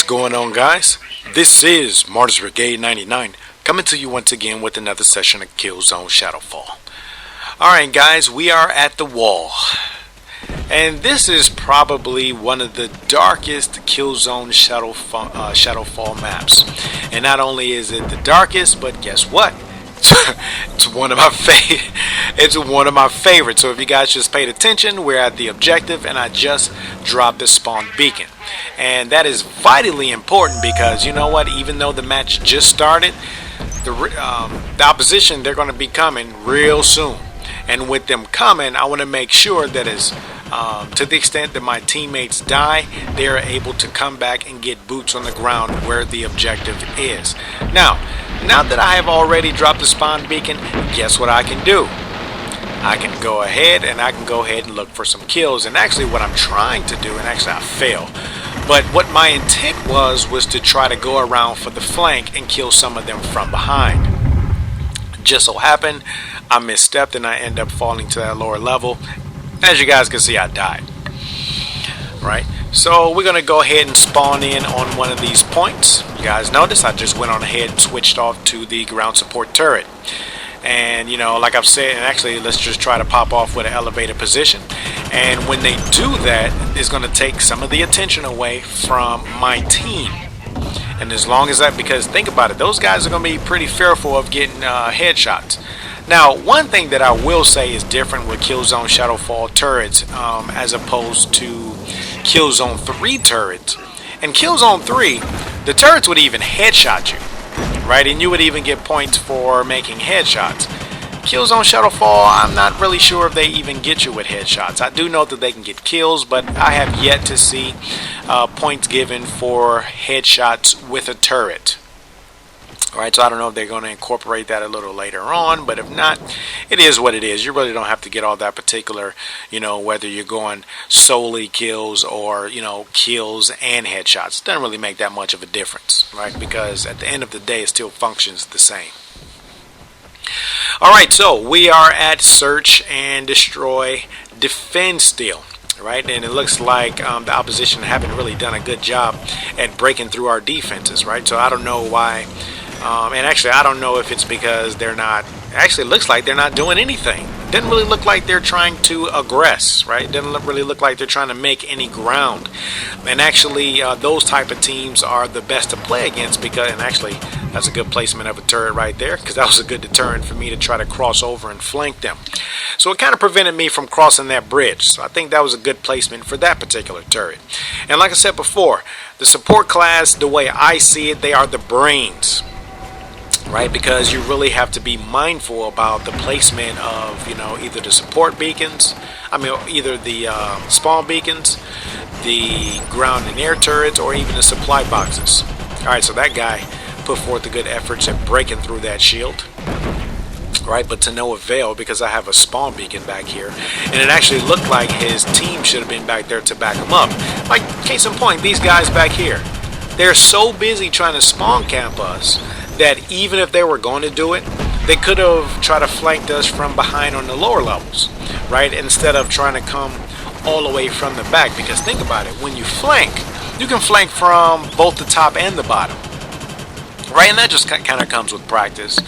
What's going on, guys? This is Martyrs Brigade 99 coming to you once again with another session of Killzone Shadowfall. Alright, guys, we are at the wall. And this is probably one of the darkest Killzone Shadowfall maps. And not only is it the darkest, but guess what? It's one of my favorites. So if you guys just paid attention, we're at the objective and I just dropped the spawn beacon. And that is vitally important because you know what, even though the match just started, the opposition, they're going to be coming real soon. And with them coming, I want to make sure that to the extent that my teammates die, they're able to come back and get boots on the ground where the objective is. Now that I have already dropped the spawn beacon, guess what I can do? I can go ahead and look for some kills. And actually what I'm trying to do, and actually I fail, but what my intent was to try to go around for the flank and kill some of them from behind. Just so happened, I misstepped and I end up falling to that lower level. As you guys can see, I died. Right? So we're going to go ahead and spawn in on one of these points. You guys notice I just went on ahead and switched off to the ground support turret. And you know, like I've said, and actually let's just try to pop off with an elevated position. And when they do that, it's going to take some of the attention away from my team. And as long as that, because think about it, those guys are going to be pretty fearful of getting headshots. Now, one thing that I will say is different with Killzone Shadowfall turrets as opposed to Killzone 3 turrets. In Killzone 3, the turrets would even headshot you, right? And you would even get points for making headshots. Killzone Shadowfall, I'm not really sure if they even get you with headshots. I do know that they can get kills, but I have yet to see points given for headshots with a turret. Alright, so I don't know if they're going to incorporate that a little later on, but if not, it is what it is. You really don't have to get all that particular, you know, whether you're going solely kills or, you know, kills and headshots. It doesn't really make that much of a difference, right? Because at the end of the day, it still functions the same. Alright, so we are at Search and Destroy, Defend still. Right, and it looks like the opposition haven't really done a good job at breaking through our defenses, right? So I don't know why, and actually I don't know if it's because they're not, actually it looks like they're not doing anything. Doesn't really look like they're trying to aggress, right? Doesn't really look like they're trying to make any ground. And actually those type of teams are the best to play against because, and actually that's a good placement of a turret right there because that was a good deterrent for me to try to cross over and flank them. So it kind of prevented me from crossing that bridge. So I think that was a good placement for that particular turret. And like I said before, the support class, the way I see it, they are the brains. Right, because you really have to be mindful about the placement of, you know, either the support beacons, either the spawn beacons, the ground and air turrets, or even the supply boxes. Alright, so that guy put forth a good efforts at breaking through that shield. Right, but to no avail because I have a spawn beacon back here, and it actually looked like his team should have been back there to back him up. Like, case in point, these guys back here, they're so busy trying to spawn camp us that even if they were going to do it, they could have tried to flank us from behind on the lower levels, right? Instead of trying to come all the way from the back. Because think about it, when you flank, you can flank from both the top and the bottom, right? And that just kind of comes with practice,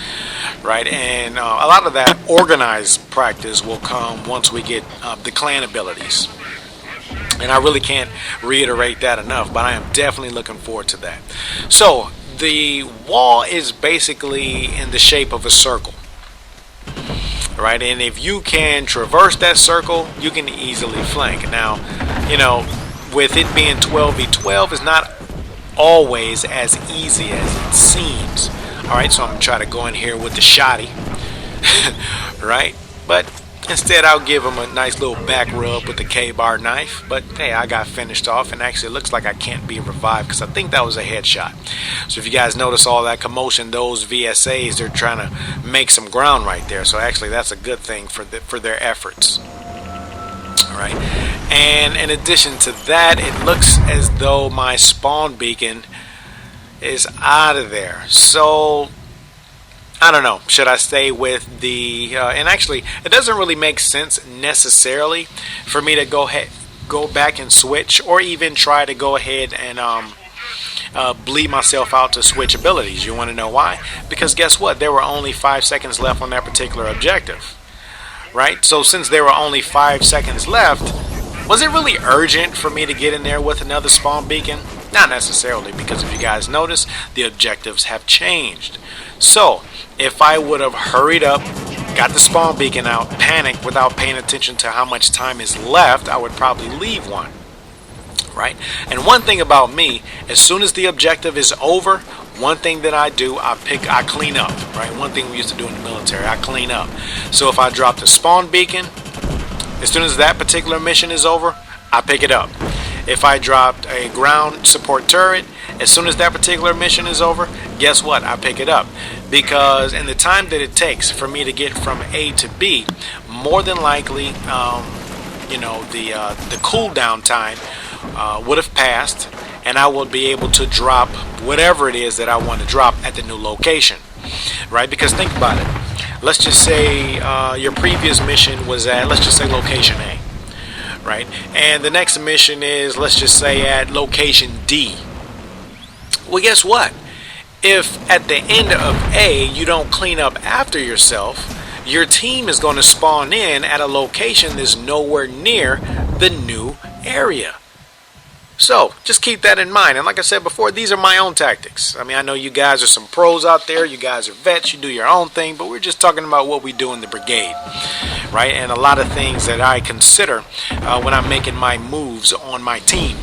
right? And a lot of that organized practice will come once we get the clan abilities. And I really can't reiterate that enough, but I am definitely looking forward to that. So the wall is basically in the shape of a circle, right? And if you can traverse that circle, you can easily flank. Now, you know, with it being 12v12, it's not always as easy as it seems. Alright, so I'm going to try to go in here with the shotty, right? But instead I'll give him a nice little back rub with the K-bar knife. But hey, I got finished off, and actually it looks like I can't be revived because I think that was a headshot. So if you guys notice all that commotion, those VSAs, they're trying to make some ground right there. So actually that's a good thing for their efforts. Alright, and in addition to that, it looks as though my spawn beacon is out of there. So I don't know, should I stay with the and actually it doesn't really make sense necessarily for me to go back and switch, or even try to go ahead and bleed myself out to switch abilities. You want to know why? Because guess what? There were only 5 seconds left on that particular objective. Right? So since there were only 5 seconds left, was it really urgent for me to get in there with another spawn beacon? Not necessarily, because if you guys notice, the objectives have changed. So if I would have hurried up, got the spawn beacon out, panicked without paying attention to how much time is left, I would probably leave one. Right? And one thing about me, as soon as the objective is over, one thing that I do, I clean up. Right? One thing we used to do in the military, I clean up. So if I drop the spawn beacon, as soon as that particular mission is over, I pick it up. If I dropped a ground support turret, as soon as that particular mission is over, guess what? I pick it up. Because in the time that it takes for me to get from A to B, more than likely, the cooldown time would have passed, and I will be able to drop whatever it is that I want to drop at the new location. Right? Because think about it. Let's just say your previous mission was at, let's just say, location A. Right? And the next mission is, let's just say, at location D. Well, guess what? If at the end of A you don't clean up after yourself, your team is going to spawn in at a location that's nowhere near the new area. So just keep that in mind. And like I said before, these are my own tactics. I mean, I know you guys are some pros out there. You guys are vets. You do your own thing. But we're just talking about what we do in the brigade. Right? And a lot of things that I consider when I'm making my moves on my team.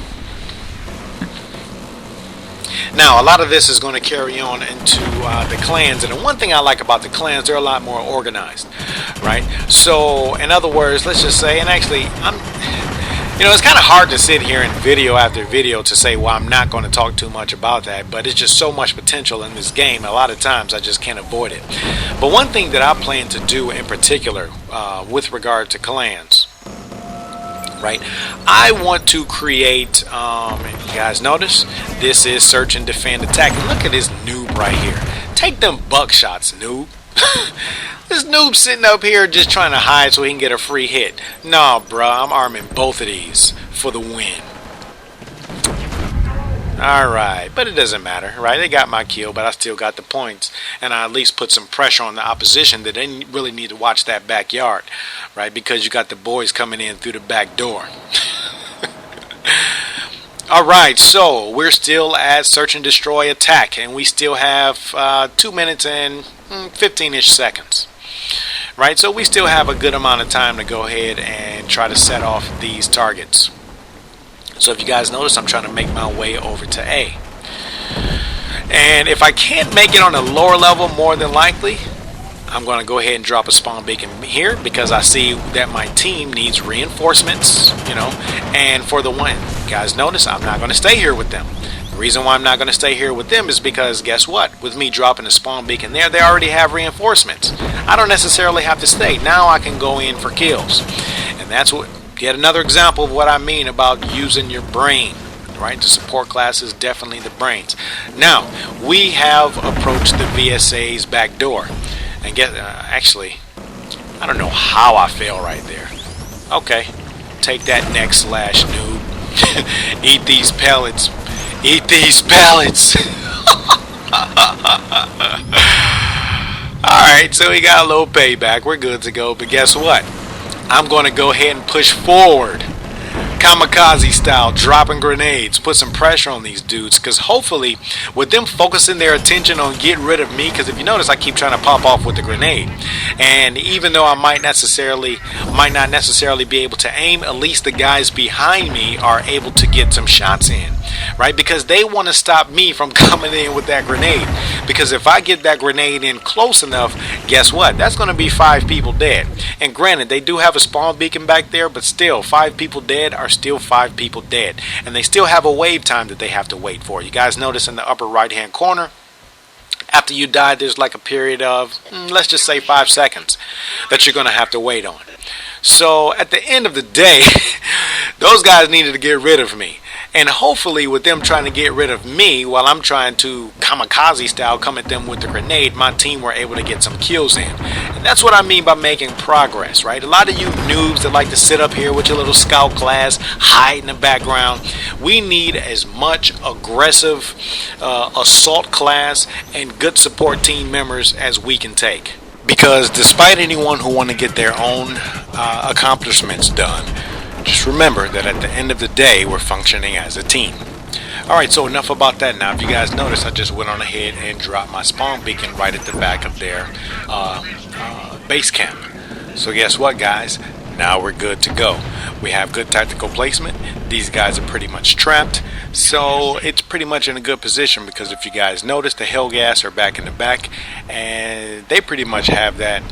Now, a lot of this is going to carry on into the clans. And the one thing I like about the clans, they're a lot more organized. Right? So, in other words, let's just say, and actually, it's kind of hard to sit here in video after video to say, well, I'm not going to talk too much about that, but it's just so much potential in this game. A lot of times I just can't avoid it. But one thing that I plan to do in particular with regard to clans, right, I want to create, and you guys notice, this is search and defend attack. And look at this noob right here. Take them buckshots, noob. This noob sitting up here just trying to hide so he can get a free hit. Nah, bruh, I'm arming both of these for the win. Alright, but it doesn't matter, right? They got my kill, but I still got the points. And I at least put some pressure on the opposition that they really need to watch that backyard, right? Because you got the boys coming in through the back door. Alright, so we're still at search and destroy attack, and we still have 2 minutes and 15-ish seconds. Right, so we still have a good amount of time to go ahead and try to set off these targets. So if you guys notice, I'm trying to make my way over to A. And if I can't make it on a lower level, more than likely, I'm going to go ahead and drop a spawn beacon here because I see that my team needs reinforcements, and for the one, you guys notice, I'm not going to stay here with them. The reason why I'm not going to stay here with them is because, guess what? With me dropping a spawn beacon there, they already have reinforcements. I don't necessarily have to stay. Now I can go in for kills. And that's what, yet another example of what I mean about using your brain. Right? The support class is definitely the brains. Now, we have approached the VSA's back door. And actually, I don't know how I fell right there. Okay. Take that neck slash, noob. Eat these pellets. Eat these pellets. Alright, so we got a little payback. We're good to go. But guess what? I'm going to go ahead and push forward. Kamikaze style, dropping grenades, put some pressure on these dudes, because hopefully with them focusing their attention on getting rid of me, because if you notice I keep trying to pop off with the grenade, and even though I might not necessarily be able to aim, at least the guys behind me are able to get some shots in, right? Because they want to stop me from coming in with that grenade, because if I get that grenade in close enough, guess what? That's going to be 5 people dead. And granted, they do have a spawn beacon back there, but still 5 people dead are still 5 people dead, and they still have a wave time that they have to wait for. You guys notice in the upper right hand corner, after you die, there's like a period of let's just say 5 seconds that you're going to have to wait on. So at the end of the day, those guys needed to get rid of me, And hopefully with them trying to get rid of me while I'm trying to kamikaze style come at them with the grenade, my team were able to get some kills in. And that's what I mean by making progress, right? A lot of you noobs that like to sit up here with your little scout class, hide in the background. We need as much aggressive assault class and good support team members as we can take. Because despite anyone who want to get their own accomplishments done, just remember that at the end of the day, we're functioning as a team. Alright, so enough about that. Now, if you guys notice, I just went on ahead and dropped my spawn beacon right at the back of their base camp. So guess what, guys? Now we're good to go. We have good tactical placement. These guys are pretty much trapped. So it's pretty much in a good position because if you guys notice, the Hellgas are back in the back. And they pretty much have that.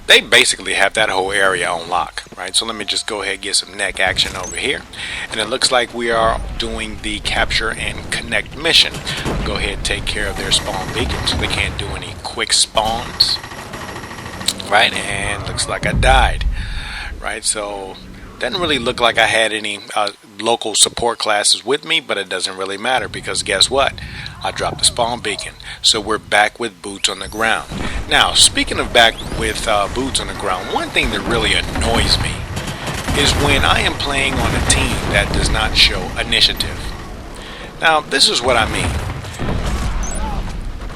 They basically have that whole area on lock, right? So let me just go ahead and get some neck action over here. And it looks like we are doing the capture and connect mission. Go ahead and take care of their spawn beacons so they can't do any quick spawns. Right, and looks like I died. Right, so doesn't really look like I had any local support classes with me, but it doesn't really matter because guess what? I dropped the spawn beacon. So we're back with boots on the ground. Now, speaking of back with boots on the ground, one thing that really annoys me is when I am playing on a team that does not show initiative. Now, this is what I mean.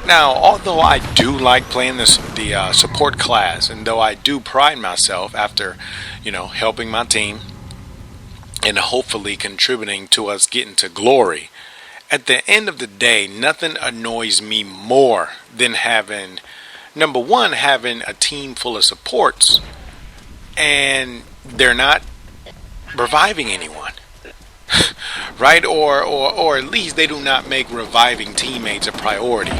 Now, although I do like playing the support class, and though I do pride myself after, helping my team and hopefully contributing to us getting to glory, at the end of the day, nothing annoys me more than having a team full of supports and they're not reviving anyone. Right? Or at least they do not make reviving teammates a priority.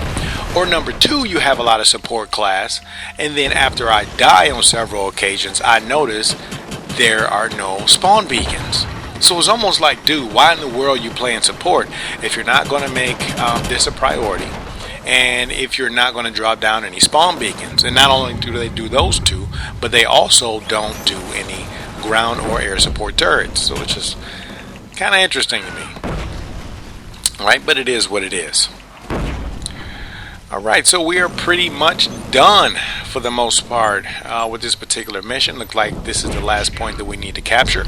Or number two, you have a lot of support class, and then after I die on several occasions, I notice there are no spawn beacons. So it's almost like, dude, why in the world are you playing support if you're not going to make this a priority, and if you're not going to drop down any spawn beacons? And not only do they do those two, but they also don't do any ground or air support turrets. So it's just kind of interesting to me. Alright, but it is what it is. Alright, so we are pretty much done for the most part with this particular mission. Looks like this is the last point that we need to capture.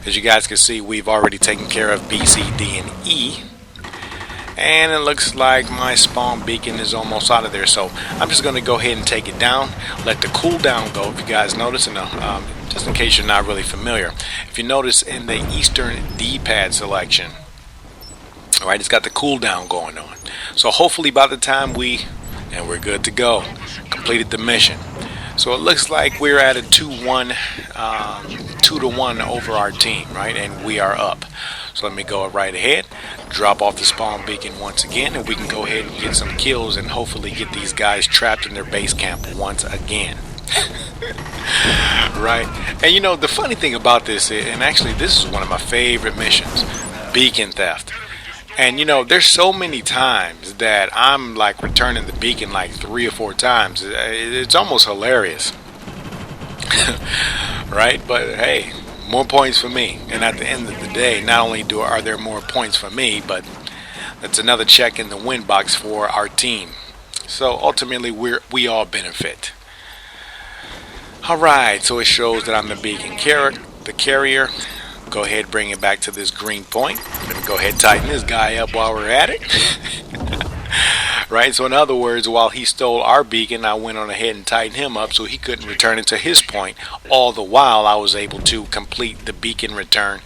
As you guys can see, we've already taken care of B, C, D, and E. And it looks like my spawn beacon is almost out of there. So I'm just going to go ahead and take it down. Let the cooldown go. If you guys notice, just in case you're not really familiar, if you notice in the Eastern D-pad selection, alright, it's got the cooldown going on. So hopefully by the time we're good to go, completed the mission. So it looks like we're at a 2-1 over our team, right? And we are up. So let me go right ahead, drop off the spawn beacon once again, and we can go ahead and get some kills and hopefully get these guys trapped in their base camp once again. Right? And the funny thing about this, and actually this is one of my favorite missions, beacon theft. And there's so many times that I'm like returning the beacon like 3 or 4 times. It's almost hilarious. Right? But hey, more points for me. And at the end of the day, not only are there more points for me, but that's another check in the win box for our team. So ultimately we all benefit. Alright, so it shows that I'm the beacon carrier. Go ahead, bring it back to this green point. Let me go ahead and tighten this guy up while we're at it. Right, so in other words, while he stole our beacon, I went on ahead and tightened him up so he couldn't return it to his point. All the while I was able to complete the beacon return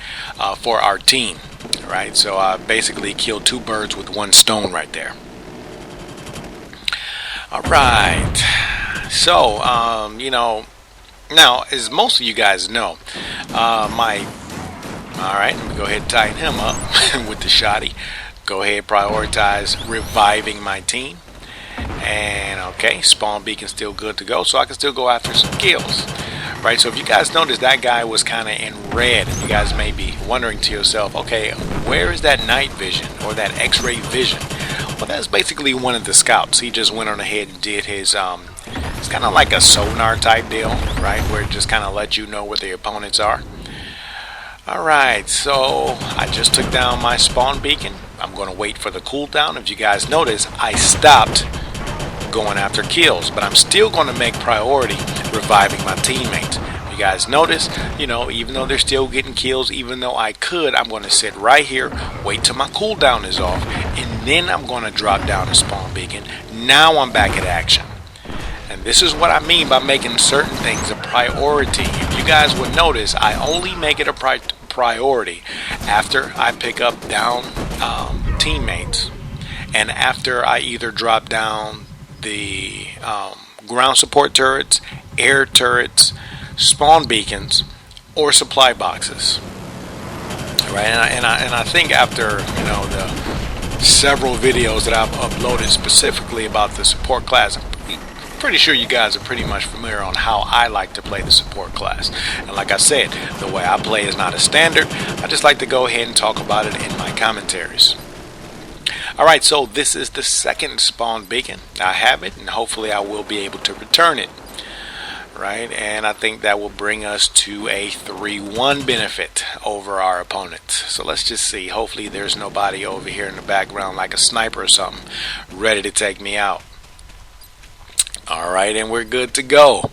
for our team. Right, so I basically killed 2 birds with 1 stone right there. Alright, so now as most of you guys know, alright, let me go ahead and tighten him up with the shotty. Go ahead, prioritize reviving my team. And okay, spawn beacon still good to go, so I can still go after some kills. Right, so if you guys notice, that guy was kind of in red, and you guys may be wondering to yourself, okay, where is that night vision or that x-ray vision? Well, that's basically one of the scouts. He just went on ahead and did his it's kind of like a sonar type deal, right, where it just kind of lets you know where the opponents are. Alright, so I just took down my spawn beacon. I'm going to wait for the cooldown. If you guys notice, I stopped going after kills, but I'm still going to make priority reviving my teammates. If you guys notice, even though they're still getting kills, even though I could, I'm going to sit right here, wait till my cooldown is off, and then I'm going to drop down the spawn beacon. Now I'm back at action. And this is what I mean by making certain things a priority. If you guys would notice, I only make it a priority after I pick up down teammates, and after I either drop down the ground support turrets, air turrets, spawn beacons, or supply boxes. Right, and I think after the several videos that I've uploaded specifically about the support class, I'm pretty sure you guys are pretty much familiar on how I like to play the support class. And like I said, the way I play is not a standard. I just like to go ahead and talk about it in my commentaries. Alright, so this is the second spawn beacon. I have it, and hopefully I will be able to return it. Right, and I think that will bring us to a 3-1 benefit over our opponent. So let's just see. Hopefully there's nobody over here in the background like a sniper or something ready to take me out. Alright, and we're good to go.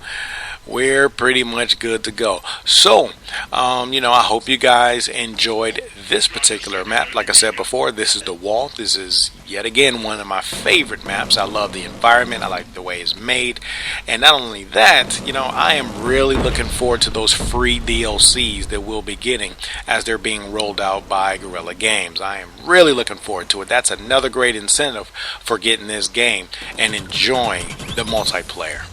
We're pretty much good to go. So, I hope you guys enjoyed this particular map. Like I said before, this is the wall. This is yet again one of my favorite maps. I love the environment. I like the way it's made. And not only that, I am really looking forward to those free DLCs that we'll be getting as they're being rolled out by Guerrilla Games. I am really looking forward to it. That's another great incentive for getting this game and enjoying the multiplayer.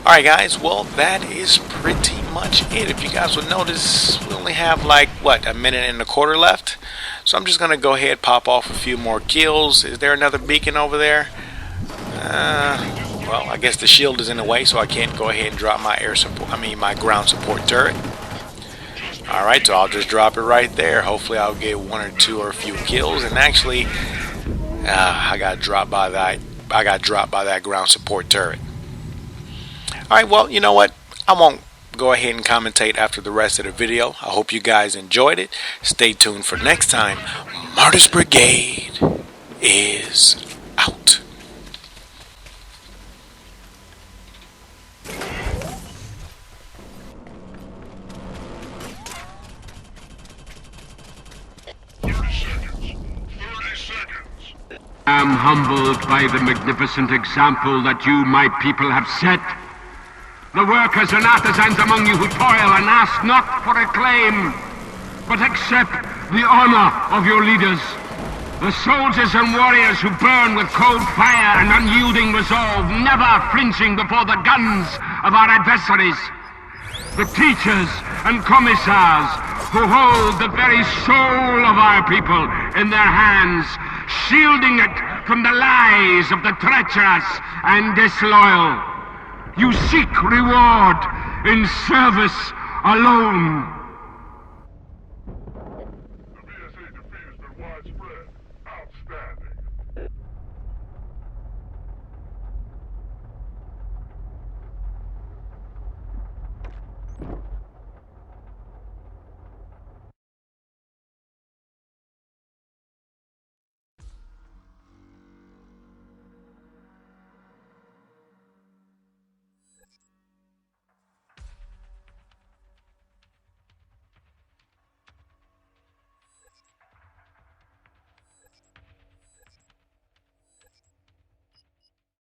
Alright guys, well that is pretty much it. If you guys would notice, we only have like, a minute and a quarter left. So I'm just going to go ahead, pop off a few more kills. Is there another beacon over there? Well, I guess the shield is in the way, so I can't go ahead and drop my my ground support turret. Alright, so I'll just drop it right there. Hopefully I'll get one or two or a few kills. And actually, I got dropped by that ground support turret. Alright, well, you know what? I won't go ahead and commentate after the rest of the video. I hope you guys enjoyed it. Stay tuned for next time. Martyrs Brigade is out. I am humbled by the magnificent example that you, my people, have set. The workers and artisans among you who toil and ask not for acclaim, but accept the honor of your leaders. The soldiers and warriors who burn with cold fire and unyielding resolve, never flinching before the guns of our adversaries. The teachers and commissars who hold the very soul of our people in their hands, shielding it from the lies of the treacherous and disloyal. You seek reward in service alone.